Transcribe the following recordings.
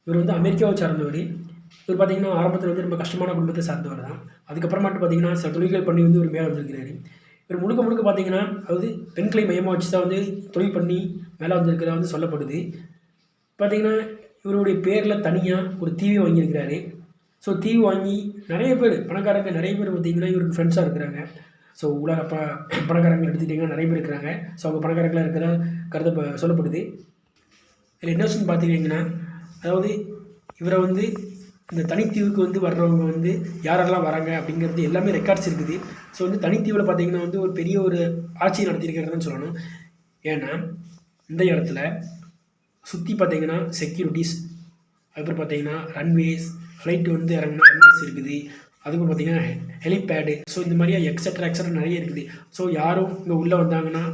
இவர் வந்து அமெரிக்காவை சார்ந்தவர். இவர் பார்த்தீங்கன்னா ஆரம்பத்தில் வந்து ரொம்ப கஷ்டமான குடும்பத்தை சார்ந்தவர் தான். அதுக்கப்புறமாட்டு பார்த்தீங்கன்னா சில தொழில்கள் பண்ணி வந்து இவர் மேலே வந்திருக்கிறாரு. இவர் முழுக்க முழுக்க பார்த்தீங்கன்னா அதாவது பெண்களை மையமாக வச்சு தான் வந்து தொழில் பண்ணி மேலே வந்திருக்கிறதா வந்து சொல்லப்படுது. பார்த்தீங்கன்னா இவருடைய பேரில் தனியாக ஒரு தீவு வாங்கியிருக்கிறாரு. ஸோ தீவு வாங்கி நிறைய பேர் பணக்காரங்க நிறைய பேர் பார்த்தீங்கன்னா இவருக்கு ஃப்ரெண்ட்ஸாக இருக்கிறாங்க. ஸோ உலக பணக்காரங்களை எடுத்துக்கிட்டிங்கன்னா நிறைய பேர் இருக்கிறாங்க. ஸோ அவங்க பணக்காரங்களாக இருக்கிற கருத்தை சொல்லப்படுது. இதில் என்ன விஷயம்னு பார்த்துக்கிட்டிங்கன்னா அதாவது இவரை வந்து இந்த தனித்தீவுக்கு வந்து வர்றவங்க வந்து யாரெல்லாம் வராங்க அப்படிங்கிறது எல்லாமே ரெக்கார்ட்ஸ் இருக்குது. ஸோ வந்து தனித்தீவில் பார்த்தீங்கன்னா வந்து ஒரு பெரிய ஒரு ஆட்சி நடத்தியிருக்கிறதுன்னு சொல்லணும். ஏன்னா இந்த இடத்துல சுற்றி பார்த்தீங்கன்னா செக்யூரிட்டிஸ், அதுக்கப்புறம் பார்த்தீங்கன்னா ரன்வேஸ், ஃப்ளைட்டு வந்து இறங்கினா ரன்வேஸ் இருக்குது. அதுக்கப்புறம் பார்த்தீங்கன்னா ஹெலிபேடு. ஸோ இந்த மாதிரியா எக்ஸட்ரா நிறைய இருக்குது. ஸோ யாரும் இங்கே உள்ளே வந்தாங்கன்னா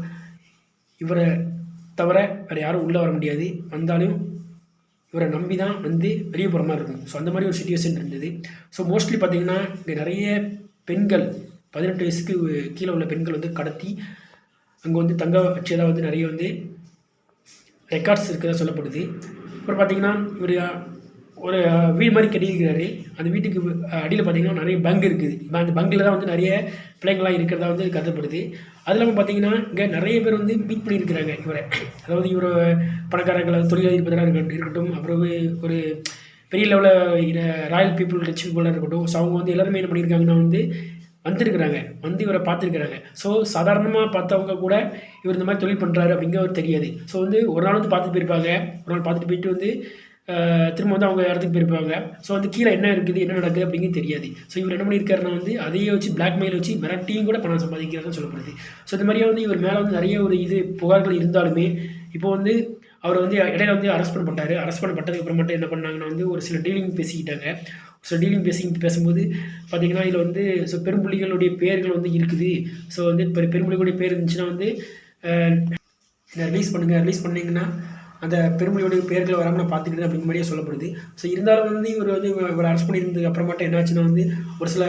இவரை தவிர வேறு யாரும் உள்ளே வர முடியாது. வந்தாலும் இவரை நம்பி தான் வந்து வெளியே போகிற மாதிரி இருக்கும். ஸோ அந்த மாதிரி ஒரு சிச்சுவேஷன் இருந்தது. ஸோ மோஸ்ட்லி பார்த்திங்கன்னா இங்கே நிறைய பெண்கள் 18 வயசுக்கு கீழே உள்ள பெண்கள் வந்து கடத்தி அங்கே வந்து தங்க வச்சதாக வந்து நிறைய வந்து ரெக்கார்ட்ஸ் இருக்கிறதா சொல்லப்படுது. அப்புறம் பார்த்திங்கன்னா இவர் ஒரு வீடு மாதிரி கட்டியிருக்கிறாரு. அந்த வீட்டுக்கு அடியில் பார்த்திங்கன்னா நிறைய பங்க் இருக்குது. அந்த பங்கில் தான் வந்து நிறைய பிள்ளைங்களாம் இருக்கிறதா வந்து கருதப்படுது. அது இல்லாமல் பார்த்திங்கன்னா இங்கே நிறைய பேர் வந்து மீட் பண்ணியிருக்கிறாங்க இவரை. அதாவது இவர் பணக்காரங்களை தொழிலதிபராக இருக்கட்டும், அப்புறம் ஒரு பெரிய லெவலில் ராயல் பீப்புள், ரிச் பீப்புளாக இருக்கட்டும். ஸோ அவங்க வந்து எல்லாருமே என்ன பண்ணியிருக்காங்கன்னா வந்து வந்திருக்கிறாங்க, வந்து இவரை பார்த்துருக்குறாங்க. ஸோ சாதாரணமாக பார்த்தவங்க கூட இவர் இந்த மாதிரி தொழில் பண்ணுறாரு அப்படிங்கிறது தெரியாது. ஸோ வந்து ஒரு நாள் வந்து பார்த்துட்டு போயிருப்பாங்க. ஒரு நாள் பார்த்துட்டு போயிட்டு வந்து திரும்ப வந்து அவங்க இடத்துக்கு போயிருப்பாங்க. ஸோ வந்து கீழே என்ன இருக்குது என்ன நடக்குது அப்படிங்கிறது தெரியாது. ஸோ இவர் என்ன பண்ணியிருக்காருன்னா வந்து அதையே வச்சு பிளாக்மெயில் வச்சு மிரட்டியும் கூட பணம் சம்பாதிக்கிறாருன்னு சொல்லப்படுது. ஸோ இந்த மாதிரியே வந்து இவர் மேலே வந்து நிறைய ஒரு புகார்கள் இருந்தாலுமே இப்போ வந்து அவர் வந்து இடையில வந்து அரெஸ்ட் பண்ணப்பட்டார். அரெஸ்ட் பண்ணப்பட்டதுக்கு அப்புறம் மட்டும் என்ன பண்ணாங்கன்னா வந்து ஒரு சில டீலிங் பேசிக்கிட்டாங்க. ஸோ டீலிங் பேசும்போது பார்த்திங்கன்னா இதில் வந்து ஸோ பெரும்புள்ளிகளுடைய பேர்கள் வந்து இருக்குது. ஸோ வந்து பெரும்புள்ளிகளுடைய பேர் இருந்துச்சுன்னா வந்து ரிலீஸ் பண்ணிங்கன்னா அந்த பெருமொழியோடைய பேர்களை வராமல் நான் பார்த்துக்கிட்டு அப்படிங்கிற மாதிரியே சொல்லப்படுது. ஸோ இருந்தாலும் வந்து இவர் வந்து இவர் அரெஸ்ட் பண்ணியிருந்ததுக்கு அப்புறமாட்டம் என்னாச்சுன்னா வந்து ஒரு சில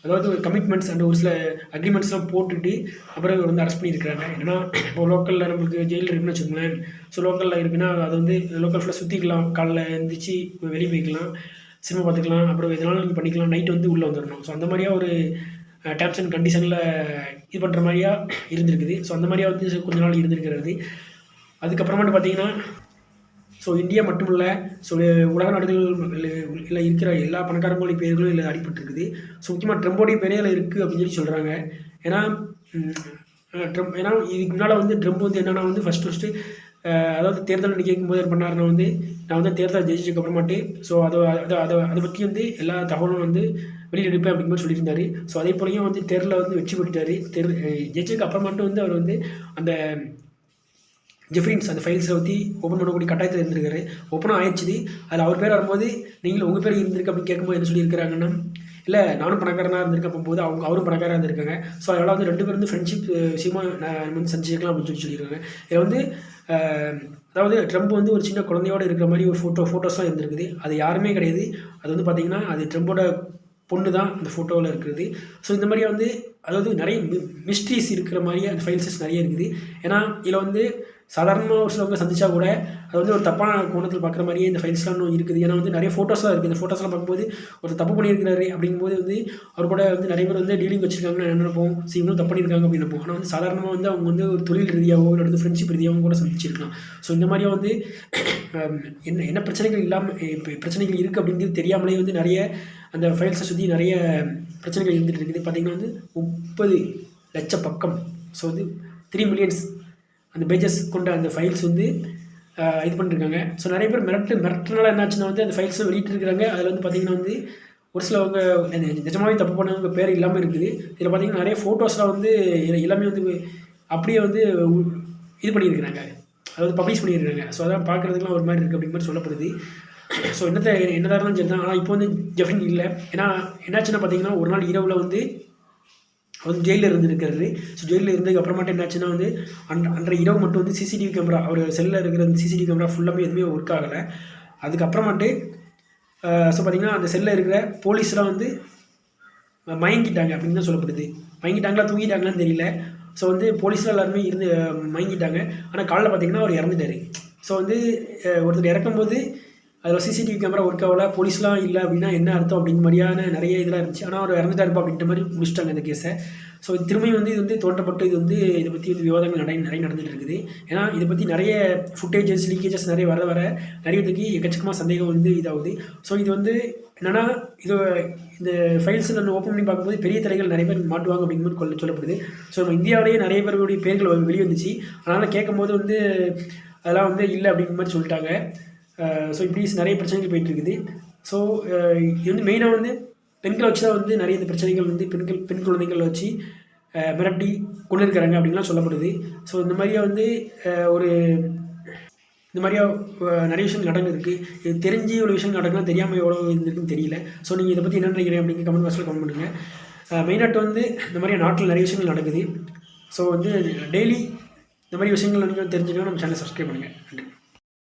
அதாவது ஒரு கமிட்மெண்ட்ஸ் அண்ட் ஒரு சில அக்ரிமெண்ட்ஸ்லாம் போட்டுட்டு அப்புறம் இவர் வந்து அரெஸ்ட் பண்ணியிருக்கிறாங்க. ஏன்னா இப்போ லோக்கலில் நம்மளுக்கு ஜெயிலில் இருக்குன்னு வச்சுக்கோங்களேன். ஸோ லோக்கலில் இருக்குன்னா அது வந்து லோக்கல் ஃபுல்லாக சுற்றிக்கலாம், காலைல எழுந்திரிச்சு வெளியே போய்க்கலாம், சினிமா பார்த்துக்கலாம், அப்புறம் எதனாலும் நீங்கள் பண்ணிக்கலாம், நைட்டு வந்து உள்ளே வந்துடணும். ஸோ அந்த மாதிரியா ஒரு டேர்ம்ஸ் அண்ட் கண்டிஷனில் இது பண்ணுற மாதிரியா இருந்திருக்குது. ஸோ அந்த மாதிரியா வந்து கொஞ்ச நாள் இருந்திருக்கிறது. அதுக்கப்புறமாட்டு பார்த்தீங்கன்னா ஸோ இந்தியா மட்டும் இல்லை, ஸோ உலக நாடுகள் இல்லை இருக்கிற எல்லா பணக்காரங்களுடைய பேர்களும் இல்லை அடிபட்டுருக்குது. ஸோ முக்கியமாக ட்ரம்போடைய பேரே அதில் இருக்குது அப்படின்னு சொல்லி சொல்கிறாங்க. ஏன்னா இதுக்கு முன்னால் வந்து ட்ரம்ப் வந்து என்னென்னா வந்து ஃபஸ்ட்டு அதாவது தேர்தல் கேட்கும்போது என்ன பண்ணாருன்னா வந்து நான் வந்து தேர்தல் ஜெயிச்சதுக்கு அப்புறமாட்டு ஸோ அதை பற்றி வந்து எல்லா தகவலும் வந்து வெளியில் எடுப்பேன் அப்படிங்கிற சொல்லியிருந்தார். ஸோ அதே போலையும் வந்து தேர்தலில் வந்து வெற்றி பெற்றுட்டார். ஜெயிச்சதுக்கு அப்புறமாட்டும் வந்து அவர் வந்து அந்த ஜெஃப்ரின்ஸ் அந்த ஃபைல்ஸை ஊற்றி ஓப்பன் பண்ணக்கூடிய கட்டாயத்தில் இருந்திருக்காரு. ஓப்பனாக ஆயிடுச்சு. அதில் அவர் பேர் வரும்போது நீங்கள் உங்கள் பேர் இருந்திருக்கு அப்படின்னு கேட்கும்போது என்ன சொல்லியிருக்கிறாங்கன்னா இல்லை நானும் பணக்காரனாக இருந்திருக்க போகும்போது அவரும் பணக்காராக இருந்திருக்காங்க. ஸோ அதனால் வந்து 2 பேர் வந்து ஃப்ரெண்ட்ஷிப் விஷயமா நான் வந்து சந்திச்சிருக்கலாம் அப்படின்னு சொல்லியிருக்காங்க. இதில் வந்து அதாவது ட்ரம்ப் வந்து ஒரு சின்ன குழந்தையோடு இருக்கிற மாதிரி ஒரு ஃபோட்டோஸ்லாம் இருந்திருக்குது. அது யாருமே கிடையாது. அது வந்து பார்த்திங்கன்னா அது ட்ரம்போட பொண்ணு தான் அந்த ஃபோட்டோவில் இருக்கிறது. ஸோ இந்த மாதிரியே வந்து அதாவது நிறைய மிஸ்ட்ரீஸ் இருக்கிற மாதிரியே அந்த ஃபைல்ஸஸ் நிறைய இருக்குது. ஏன்னா இதில் வந்து சாதாரணமாக ஒரு சிலவங்க சந்திச்சா கூட அது வந்து ஒரு தப்பான கோணத்தில் பார்க்குற மாதிரியே இந்த ஃபைல்ஸ்லாம் இருக்குது. ஏன்னா வந்து நிறைய ஃபோட்டோஸ்லாம் இருக்குது. இந்த ஃபோட்டோஸ்லாம் பார்க்கும்போது ஒரு தப்பு பண்ணியிருக்கிறாரு அப்படிங்கும்போது வந்து அவர் கூட வந்து நிறைய பேர் வந்து டீலிங் வச்சுருக்காங்கன்னு நினைப்போம். ஸோ இவங்களும் தப்பு பண்ணியிருக்காங்க அப்படின்னு நினைப்போம். ஆனால் வந்து சாதாரணமாக வந்து அவங்க வந்து ஒரு தொழில் ரீதியாகவோ இல்லை வந்து ஃப்ரெண்ட்ஷிப் ரீதியாகவும் கூட சந்திச்சிருக்கலாம். ஸோ இந்த மாதிரியே வந்து என்ன பிரச்சனைகள் இல்லாமல் இப்போ பிரச்சனைகள் இருக்குது அப்படிங்கிறது தெரியாமலே வந்து நிறைய அந்த ஃபைல்ஸை சுற்றி நிறைய பிரச்சனைகள் இருந்துகிட்டு இருக்குது. பார்த்திங்கன்னா வந்து 30 லட்சம் பக்கம். ஸோ வந்து 3 மில்லியன்ஸ் அந்த பேஜஸ் கொண்ட அந்த ஃபைல்ஸ் வந்து இது பண்ணியிருக்காங்க. ஸோ நிறைய பேர் மிரட்டுனால என்னாச்சுன்னா வந்து அந்த ஃபைல்ஸை வெளியிட்டிருக்கிறாங்க. அதில் வந்து பார்த்திங்கன்னா வந்து ஒரு சிலவங்க நிஜமாவே தப்பு பண்ணவங்க பேர் இல்லாமல் இருக்குது. இதில் பார்த்திங்கன்னா நிறைய ஃபோட்டோஸ்லாம் வந்து எல்லாமே வந்து அப்படியே வந்து இது பண்ணியிருக்கிறாங்க, அதாவது பப்ளிஷ் பண்ணியிருக்காங்க. ஸோ அதான் பார்க்குறதுக்குலாம் ஒரு மாதிரி இருக்குது அப்படிங்கிற மாதிரி சொல்லப்படுது. ஸோ என்னதான் இருந்தாலும் சரி தான். ஆனால் இப்போ வந்து ஜெஃப்ரின் இல்லை. ஏன்னா என்னாச்சுன்னா பார்த்திங்கன்னா ஒரு நாள் இரவில் வந்து அவர் ஜெயிலில் இருந்துருக்காரு. ஸோ ஜெயிலில் இருந்ததுக்கு அப்புறமாட்டு என்னாச்சுன்னா வந்து அன்றைய இரவு மட்டும் வந்து சிசிடிவி கேமரா அவர் செல்லில் இருக்கிற அந்த சிசிடிவி கேமரா ஃபுல்லாமே எதுவுமே ஒர்க் ஆகலை. அதுக்கப்புறமாட்டு ஸோ பார்த்திங்கன்னா அந்த செல்லில் இருக்கிற போலீஸ்லாம் வந்து மயங்கிட்டாங்க அப்படின்னு தான் சொல்லப்படுது. மயங்கிட்டாங்களா தூங்கிட்டாங்களான்னு தெரியல. ஸோ வந்து போலீஸ்லாம் எல்லாருமே மயங்கிட்டாங்க. ஆனால் காலைல பார்த்திங்கன்னா அவர் இறந்துட்டார். ஸோ வந்து ஒருத்தர் இறக்கும்போது அதில் சிசிடிவி கேமரா ஒர்க் ஆகல, போலீஸ்லாம் இல்லை அப்படின்னா என்ன அர்த்தம் அப்படிங்கிற மாதிரியான நிறைய இதெல்லாம் இருந்துச்சு. ஆனால் அவர் இறந்துட்டாருப்பா அப்படின்ற மாதிரி முடிச்சிட்டாங்க இந்த கேஸை. ஸோ திரும்பியும் வந்து இது வந்து தோன்றப்பட்டு இதை பற்றி வந்து விவாதங்கள் நிறைய நடந்துகிட்டு இருக்குது. ஏன்னா இதை பற்றி நிறைய ஃபுட்டேஜஸ் லீக்கேஜஸ் நிறைய வர நிறைய இதுக்கு எக்கச்சக்கமாக சந்தேகம் வந்து இதாகுது. ஸோ இது வந்து என்னென்னா இந்த ஃபைல்ஸ் நான் ஓப்பன் பண்ணி பார்க்கும்போது பெரிய தலைகள் நிறைய பேர் மாட்டுவாங்க அப்படிங்கிற மாதிரி சொல்லப்படுது. ஸோ நம்ம இந்தியாவிலேயே நிறைய பேருடைய பேர்கள் வெளியே வந்துச்சு. அதனால் கேட்கும்போது வந்து அதெல்லாம் வந்து இல்லை அப்படிங்கிற மாதிரி சொல்லிட்டாங்க. ஸோ இப்படி நிறைய பிரச்சனைகள் போயிட்டுருக்குது. ஸோ இது வந்து மெயினாக வந்து பெண்களை வச்சு தான் வந்து நிறைய இந்த பிரச்சனைகள் வந்து பெண் குழந்தைகளை வச்சு மிரட்டி கொண்டு இருக்கிறாங்க அப்படின்லாம் சொல்லப்படுது. ஸோ இந்த மாதிரியா வந்து இந்த மாதிரியா நிறைய விஷயங்கள் நடந்துருக்கு. இது தெரிஞ்சு ஒரு விஷயம் நடக்குதுன்னா தெரியாமல் எவ்வளோ இருந்துருக்குன்னு தெரியல. ஸோ நீங்கள் இதை பற்றி என்ன நினைக்கிறீங்க அப்படிங்கிற கமெண்ட் பாக்ஸில் கமெண்ட் பண்ணுங்கள். மெயினாக வந்து இந்த மாதிரியா நாட்டில் நிறைய விஷயங்கள் நடக்குது. ஸோ வந்து டெய்லி இந்த மாதிரி விஷயங்கள் நீங்கள் தெரிஞ்சுக்கணும். நம்ம சேனலை சப்ஸ்கிரைப் பண்ணுங்கள். நன்றி.